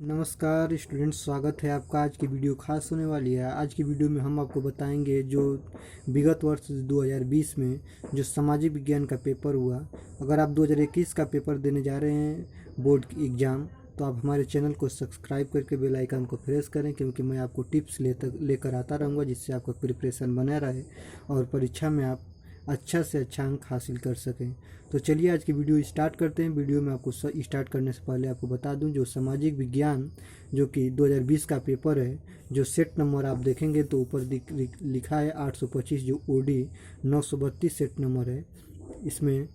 नमस्कार स्टूडेंट्स, स्वागत है आपका। आज की वीडियो खास होने वाली है। आज की वीडियो में हम आपको बताएंगे जो विगत वर्ष 2020 में जो सामाजिक विज्ञान का पेपर हुआ। अगर आप 2021 का पेपर देने जा रहे हैं बोर्ड की एग्ज़ाम, तो आप हमारे चैनल को सब्सक्राइब करके बेल आइकन को प्रेस करें, क्योंकि मैं आपको टिप्स लेकर आता रहूँगा जिससे आपका प्रिपरेशन बना रहे और परीक्षा में आप अच्छा से अच्छा अंक हासिल कर सकें। तो चलिए आज की वीडियो स्टार्ट करते हैं। वीडियो में आपको स्टार्ट करने से पहले आपको बता दूं, जो सामाजिक विज्ञान जो कि 2020 का पेपर है, जो सेट नंबर आप देखेंगे तो ऊपर लिखा है 825, जो ओडी 932 सेट नंबर है। इसमें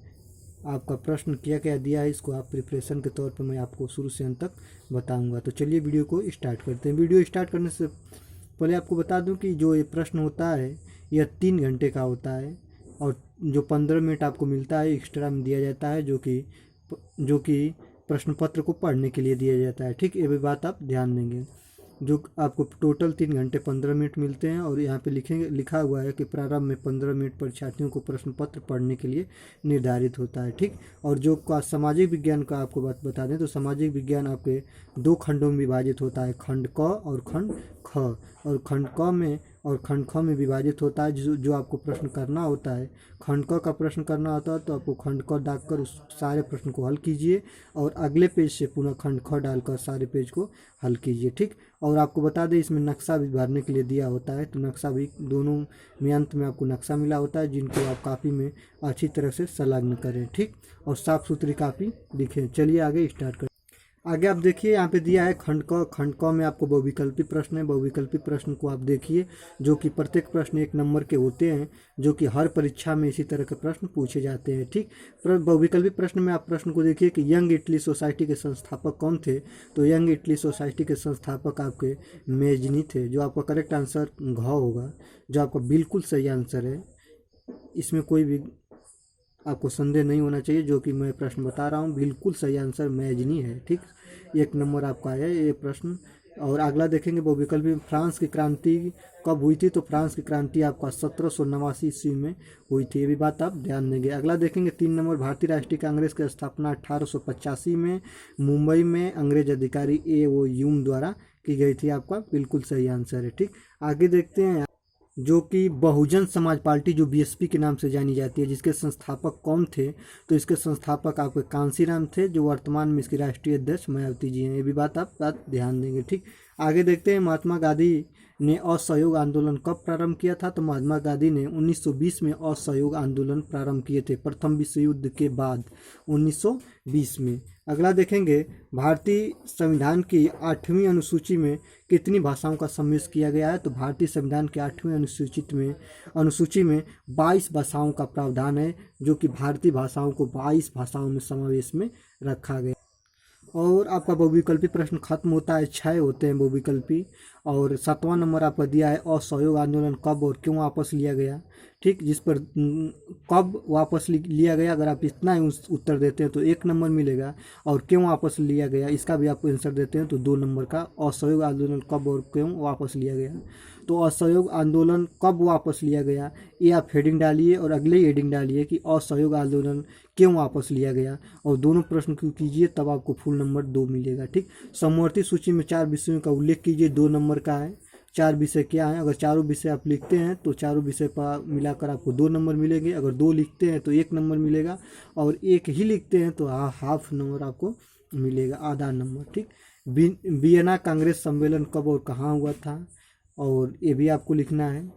आपका प्रश्न क्या क्या दिया है, इसको आप प्रिपरेशन के तौर पर मैं आपको शुरू से अंत तक बताऊंगा। तो चलिए वीडियो को स्टार्ट करते हैं। वीडियो स्टार्ट करने से पहले आपको बता दूं कि जो ये प्रश्न होता है यह 3 घंटे का होता है और जो 15 मिनट आपको मिलता है एक्स्ट्रा में दिया जाता है, जो कि प्रश्न पत्र को पढ़ने के लिए दिया जाता है। ठीक, ये भी बात आप ध्यान देंगे। जो आपको टोटल 3 घंटे 15 मिनट मिलते हैं और यहाँ पे लिखा हुआ है कि प्रारंभ में 15 मिनट परीक्षार्थियों को प्रश्न पत्र पढ़ने के लिए निर्धारित होता है। ठीक, और जो सामाजिक विज्ञान का आपको बात बता दें तो सामाजिक विज्ञान आपके 2 खंडों में विभाजित होता है, खंड क और खंड ख। और खंड क में और खंड ख में विभाजित होता है। जो आपको प्रश्न करना होता है, खंड क का प्रश्न करना होता है तो आपको खंड क डालकर उस सारे प्रश्न को हल कीजिए और अगले पेज से पुनः खंड ख डालकर सारे पेज को हल कीजिए। ठीक, और आपको बता दें इसमें नक्शा भी भरने के लिए दिया होता है, तो नक्शा भी दोनों में अंत में आपको नक्शा मिला होता है, जिनको आप कापी में अच्छी तरह से संलग्न करें। ठीक, और साफ सुथरी कापी लिखें। चलिए आगे स्टार्ट करें। आगे आप देखिए यहाँ पे दिया है खंड क में आपको बहुविकल्पी प्रश्न है। बहुविकल्पी प्रश्न को आप देखिए, जो कि प्रत्येक प्रश्न 1 नंबर के होते हैं, जो कि हर परीक्षा में इसी तरह के प्रश्न पूछे जाते हैं। ठीक, बहुविकल्पी प्रश्न में आप प्रश्न को देखिए कि यंग इटली सोसाइटी के संस्थापक कौन थे। तो यंग इटली सोसाइटी के संस्थापक आपके मेजनी थे, जो आपका करेक्ट आंसर घ होगा, जो आपका बिल्कुल सही आंसर है। इसमें कोई भी आपको संदेह नहीं होना चाहिए, जो कि मैं प्रश्न बता रहा हूँ बिल्कुल सही आंसर मेजनी है। ठीक, 1 नंबर आपका है ये प्रश्न। और अगला देखेंगे बहुविकल्प में फ्रांस की क्रांति कब हुई थी। तो फ्रांस की क्रांति आपका 1789 ईस्वी में हुई थी, ये भी बात आप ध्यान देंगे। अगला देखेंगे 3 नंबर भारतीय राष्ट्रीय कांग्रेस की स्थापना 1885 में मुंबई में अंग्रेज अधिकारी A.O. ह्यूम द्वारा की गई थी, आपका बिल्कुल सही आंसर है। ठीक, आगे देखते हैं जो कि बहुजन समाज पार्टी जो BSP के नाम से जानी जाती है, जिसके संस्थापक कौन थे। तो इसके संस्थापक आपके कांसीराम थे, जो वर्तमान में इसकी राष्ट्रीय अध्यक्ष मायावती जी हैं, ये भी बात आप ध्यान देंगे। ठीक, आगे देखते हैं महात्मा गांधी ने असहयोग आंदोलन कब प्रारंभ किया था। तो महात्मा गांधी ने 1920 में असहयोग आंदोलन प्रारंभ किए थे, प्रथम विश्व युद्ध के बाद 1920 में। अगला देखेंगे भारतीय संविधान की 8वीं अनुसूची में कितनी भाषाओं का समावेश किया गया है। तो भारतीय संविधान के 8वीं अनुसूची में 22 भाषाओं का प्रावधान है, जो कि भारतीय भाषाओं को 22 भाषाओं में समावेश में रखा गया। और आपका बहुविकल्पी प्रश्न खत्म होता है, 6 होते हैं बहुविकल्पी। और 7वां नंबर आपका दिया है असहयोग आंदोलन कब और क्यों वापस लिया गया। ठीक, जिस पर कब वापस लिया गया, अगर आप इतना ही उत्तर देते हैं तो 1 नंबर मिलेगा, और क्यों वापस लिया गया इसका भी आप आंसर देते हैं तो 2 नंबर का। असहयोग आंदोलन कब और क्यों वापस लिया गया, तो असहयोग आंदोलन कब वापस लिया गया, ये आप हेडिंग डालिए और अगले ही हेडिंग डालिए कि असहयोग आंदोलन क्यों वापस लिया गया, और दोनों प्रश्न को कीजिए, तब आपको फुल नंबर 2 मिलेगा। ठीक, समवर्ती सूची में 4 विषयों का उल्लेख कीजिए, 2 नंबर का है। 4 विषय क्या हैं, अगर चारों विषय आप लिखते हैं तो चारों विषय पर मिलाकर आपको 2 नंबर मिलेंगे। अगर 2 लिखते हैं तो 1 नंबर मिलेगा, और 1 ही लिखते हैं तो हाफ नंबर आपको मिलेगा, आधा नंबर। ठीक, वियना कांग्रेस सम्मेलन कब और कहाँ हुआ था, और ये भी आपको लिखना है।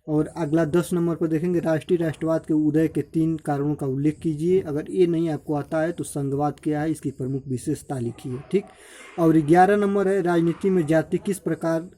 और अगला 10 नंबर पर देखेंगे राष्ट्रीय राष्ट्रवाद के उदय के 3 कारणों का उल्लेख कीजिए। अगर ये नहीं आपको आता है तो संघवाद क्या है, इसकी प्रमुख विशेषता लिखिए। ठीक, और 11 नंबर है राजनीति में जाति किस प्रकार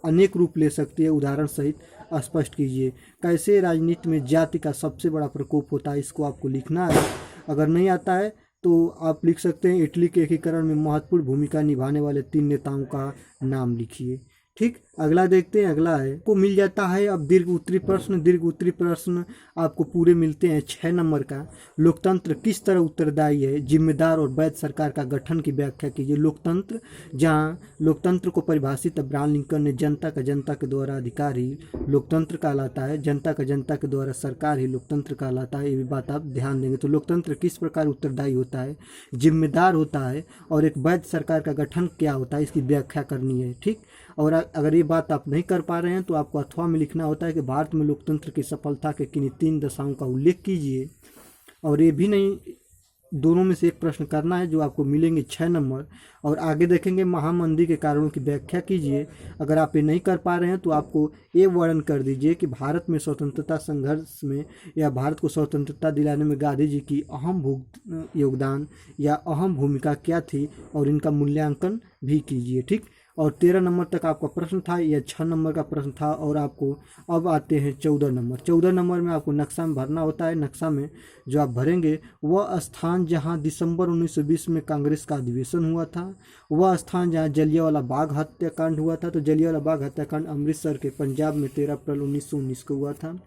अनेक रूप ले सकती है, उदाहरण सहित स्पष्ट कीजिए। कैसे राजनीति में जाति का सबसे बड़ा प्रकोप होता है, इसको आपको लिखना है। अगर नहीं आता है तो आप लिख सकते हैं इटली के एकीकरण में महत्वपूर्ण भूमिका निभाने वाले 3 नेताओं का नाम लिखिए। ठीक, अगला देखते हैं। अगला है को मिल जाता है अब दीर्घ उत्तरी प्रश्न। दीर्घ उत्तरी प्रश्न आपको पूरे मिलते हैं 6 नंबर का। लोकतंत्र किस तरह उत्तरदायी है, जिम्मेदार और वैध सरकार का गठन की व्याख्या कीजिए। लोकतंत्र, जहाँ लोकतंत्र को परिभाषित अब्राहम लिंकन ने जनता का जनता के द्वारा अधिकार ही लोकतंत्र कहलाता है, जनता का जनता के द्वारा सरकार ही लोकतंत्र कहलाता है। ये भी बात आप ध्यान देंगे। तो लोकतंत्र किस प्रकार उत्तरदायी होता है, जिम्मेदार होता है, और एक वैध सरकार का गठन क्या होता है इसकी व्याख्या करनी है। ठीक, और अगर ये बात आप नहीं कर पा रहे हैं तो आपको अथवा में लिखना होता है कि भारत में लोकतंत्र की सफलता के किन्हीं 3 दशाओं का उल्लेख कीजिए। और ये भी नहीं, दोनों में से एक प्रश्न करना है जो आपको मिलेंगे 6 नंबर। और आगे देखेंगे महामंदी के कारणों की व्याख्या कीजिए। अगर आप ये नहीं कर पा रहे हैं तो आपको ये वर्णन कर दीजिए कि भारत में स्वतंत्रता संघर्ष में या भारत को स्वतंत्रता दिलाने में गांधी जी की अहम योगदान या अहम भूमिका क्या थी, और इनका मूल्यांकन भी कीजिए। ठीक, और 13 नंबर तक आपका प्रश्न था, या 6 नंबर का प्रश्न था। और आपको अब आते हैं 14 नंबर। 14 नंबर में आपको नक्शा में भरना होता है। नक्शा में जो आप भरेंगे वह स्थान जहां दिसंबर 1920 में कांग्रेस का अधिवेशन हुआ था, वह स्थान जहां जलियांवाला बाग हत्याकांड हुआ था। तो जलियांवाला बाग हत्याकांड अमृतसर के पंजाब में 13 अप्रैल 1919 को हुआ था।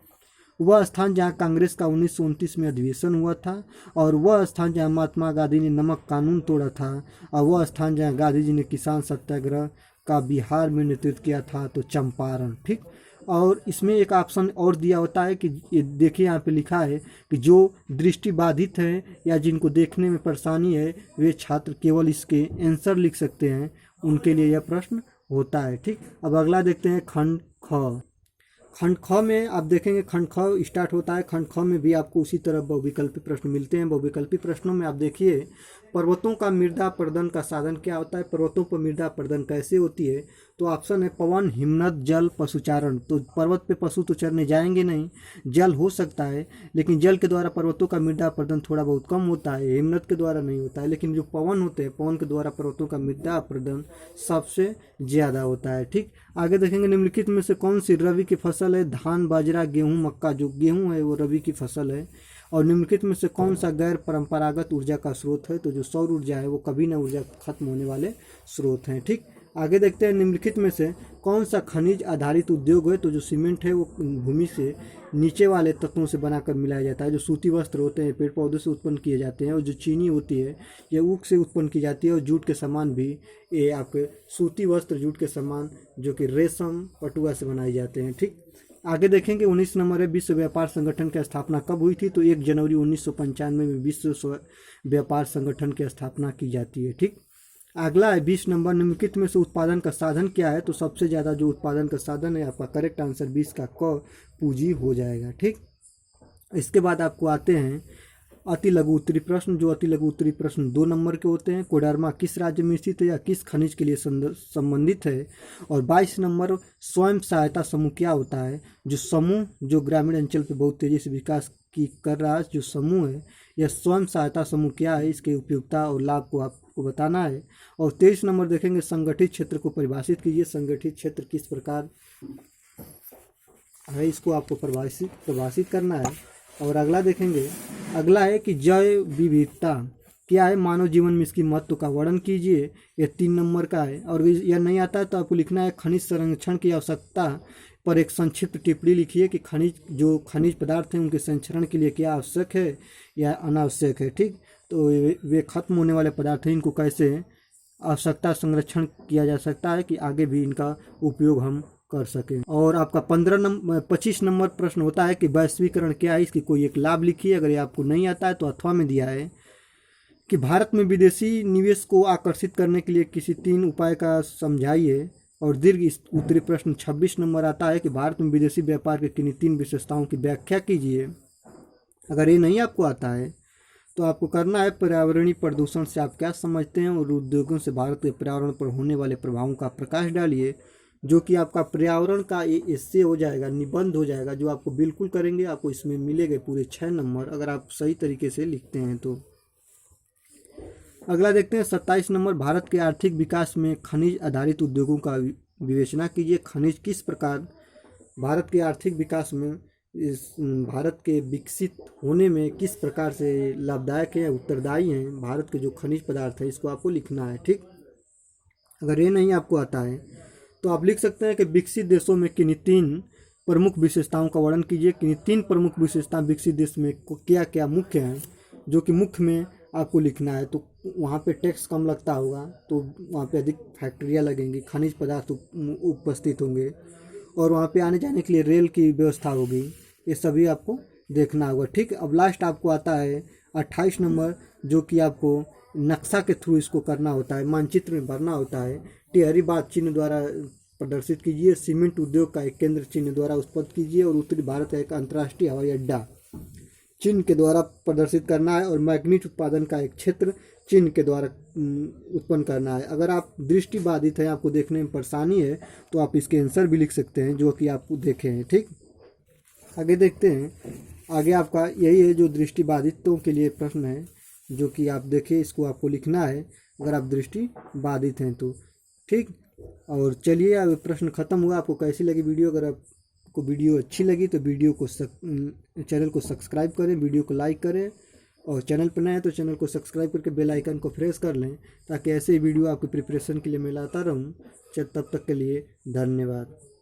वह स्थान जहां कांग्रेस का 1929 में अधिवेशन हुआ था, और वह स्थान जहां महात्मा गांधी ने नमक कानून तोड़ा था, और वह स्थान जहां गांधी जी ने किसान सत्याग्रह का बिहार में नेतृत्व किया था, तो चंपारण। ठीक, और इसमें एक ऑप्शन और दिया होता है कि ये देखिए यहाँ पे लिखा है कि जो दृष्टिबाधित है या जिनको देखने में परेशानी है वे छात्र केवल इसके आंसर लिख सकते हैं, उनके लिए यह प्रश्न होता है। ठीक, अब अगला देखते हैं खंड ख। खंड ख में आप देखेंगे, खंड ख स्टार्ट होता है। खंड ख में भी आपको उसी तरह बहुविकल्पी प्रश्न मिलते हैं। बहुविकल्पी प्रश्नों में आप देखिए, पर्वतों का मृदा अपरदन का साधन क्या होता है, पर्वतों पर मृदा अपरदन कैसे होती है। तो ऑप्शन है पवन, हिमनद, जल, पशुचारण। तो पर्वत पे पशु तो चरने जाएंगे नहीं, जल हो सकता है, लेकिन जल के द्वारा पर्वतों का मृदा अपरदन थोड़ा बहुत कम होता है, हिमनद के द्वारा नहीं होता है। लेकिन जो पवन होते हैं, पवन के द्वारा पर्वतों का मृदा अपरदन सबसे ज़्यादा होता है। ठीक, आगे देखेंगे निम्नलिखित में से कौन सी रबी की फसल है। धान, बाजरा, गेहूँ, मक्का। जो गेहूँ है वो रबी की फसल है। और निम्नलिखित में से कौन सा गैर परंपरागत ऊर्जा का स्रोत है। तो जो सौर ऊर्जा है वो कभी ना ऊर्जा खत्म होने वाले स्रोत हैं। ठीक, आगे देखते हैं निम्नलिखित में से कौन सा खनिज आधारित उद्योग है। तो जो सीमेंट है वो भूमि से नीचे वाले तत्वों से बनाकर मिलाया जाता है। जो सूती वस्त्र होते हैं पेड़ पौधों से उत्पन्न किए जाते हैं, और जो चीनी होती है यह ऊख से उत्पन्न की जाती है। और जूट के सामान भी ये आपके सूती वस्त्र, जूट के सामान जो कि रेशम, पटुआ से बनाए जाते हैं। ठीक, आगे देखेंगे 19 नंबर है विश्व व्यापार संगठन की स्थापना कब हुई थी। तो 1 जनवरी 1995 में विश्व व्यापार संगठन की स्थापना की जाती है। ठीक, अगला है 20 नंबर, निम्नलिखित में से उत्पादन का साधन क्या है। तो सबसे ज़्यादा जो उत्पादन का साधन है आपका करेक्ट आंसर 20 का क पूंजी हो जाएगा। ठीक, इसके बाद आपको आते हैं अति लघु उत्तरी प्रश्न। जो अति लघु उत्तरी प्रश्न 2 नंबर के होते हैं। कोडरमा किस राज्य में स्थित है या किस खनिज के लिए संबंधित है। और 22 नंबर स्वयं सहायता समूह क्या होता है। जो समूह जो ग्रामीण अंचल पे बहुत तेजी से विकास की कर रहा है, जो समूह है यह स्वयं सहायता समूह क्या है, इसके उपयोगिता और लाभ को आपको बताना है। और 23 नंबर देखेंगे संगठित क्षेत्र को परिभाषित कीजिए। संगठित क्षेत्र किस प्रकार है, इसको आपको परिभाषित करना है। और अगला देखेंगे, अगला है कि जैव विविधता क्या है, मानव जीवन में इसकी महत्व का वर्णन कीजिए। यह 3 नंबर का है। और यह नहीं आता है तो आपको लिखना है खनिज संरक्षण की आवश्यकता पर एक संक्षिप्त टिप्पणी लिखिए कि खनिज पदार्थ हैं उनके संरक्षण के लिए क्या आवश्यक है या अनावश्यक है। ठीक, तो वे खत्म होने वाले पदार्थ हैं, इनको कैसे आवश्यकता संरक्षण किया जा सकता है कि आगे भी इनका उपयोग हम कर सकें। और आपका 25 नंबर प्रश्न होता है कि वैश्वीकरण क्या है, इसकी कोई एक लाभ लिखिए। अगर ये आपको नहीं आता है तो अथवा में दिया है कि भारत में विदेशी निवेश को आकर्षित करने के लिए किसी 3 उपाय का समझाइए। और दीर्घ उत्तरी प्रश्न 26 नंबर आता है कि भारत में विदेशी व्यापार के किन्हीं 3 विशेषताओं की व्याख्या कीजिए। अगर ये नहीं आपको आता है तो आपको करना है पर्यावरणीय प्रदूषण से आप क्या समझते हैं, और उद्योगों से भारत के पर्यावरण पर होने वाले प्रभावों का प्रकाश डालिए। जो कि आपका पर्यावरण का इससे हो जाएगा, निबंध हो जाएगा, जो आपको बिल्कुल करेंगे। आपको इसमें मिलेंगे पूरे 6 नंबर अगर आप सही तरीके से लिखते हैं तो। अगला देखते हैं 27 नंबर, भारत के आर्थिक विकास में खनिज आधारित उद्योगों का विवेचना कीजिए। खनिज किस प्रकार भारत के आर्थिक विकास में, भारत के विकसित होने में किस प्रकार से लाभदायक है, उत्तरदायी हैं भारत के जो खनिज पदार्थ है, इसको आपको लिखना है। ठीक, अगर ये नहीं आपको आता है तो आप लिख सकते हैं कि विकसित देशों में किन्हीं 3 प्रमुख विशेषताओं का वर्णन कीजिए। किन्हीं 3 प्रमुख विशेषताएं विकसित देश में क्या क्या मुख्य हैं, जो कि मुख्य में आपको लिखना है। तो वहाँ पे टैक्स कम लगता होगा, तो वहाँ पे अधिक फैक्ट्रियाँ लगेंगी, खनिज पदार्थ उपस्थित होंगे, और वहाँ पे आने जाने के लिए रेल की व्यवस्था होगी। ये सभी आपको देखना होगा। ठीक, अब लास्ट आपको आता है 28 नंबर, जो कि आपको नक्शा के थ्रू इसको करना होता है, मानचित्र में भरना होता है। टिहरी बांध चिन्ह द्वारा प्रदर्शित कीजिए, सीमेंट उद्योग का एक केंद्र चिन्ह द्वारा उत्पन्न कीजिए, और उत्तरी भारत का एक अंतर्राष्ट्रीय हवाई अड्डा चिन्ह के द्वारा प्रदर्शित करना है, और मैग्नीट उत्पादन का एक क्षेत्र चिन्ह के द्वारा उत्पन्न करना है। अगर आप दृष्टिबाधित हैं, आपको देखने में परेशानी है, तो आप इसके आंसर भी लिख सकते हैं, जो कि आप देखे हैं। ठीक, आगे देखते हैं। आगे आपका यही है जो दृष्टिबाधितों के लिए प्रश्न है, जो कि आप देखिए, इसको आपको लिखना है अगर आप दृष्टिबाधित हैं तो। ठीक, और चलिए अब प्रश्न खत्म हुआ। आपको कैसी लगी वीडियो? अगर आपको वीडियो अच्छी लगी तो वीडियो को चैनल को सब्सक्राइब करें, वीडियो को लाइक करें, और चैनल पर नए हैं तो चैनल को सब्सक्राइब करके बेल आइकन को प्रेस कर लें, ताकि ऐसे ही वीडियो आपकी प्रिपरेशन के लिए मैं लाता रहूं। तब तक के लिए धन्यवाद।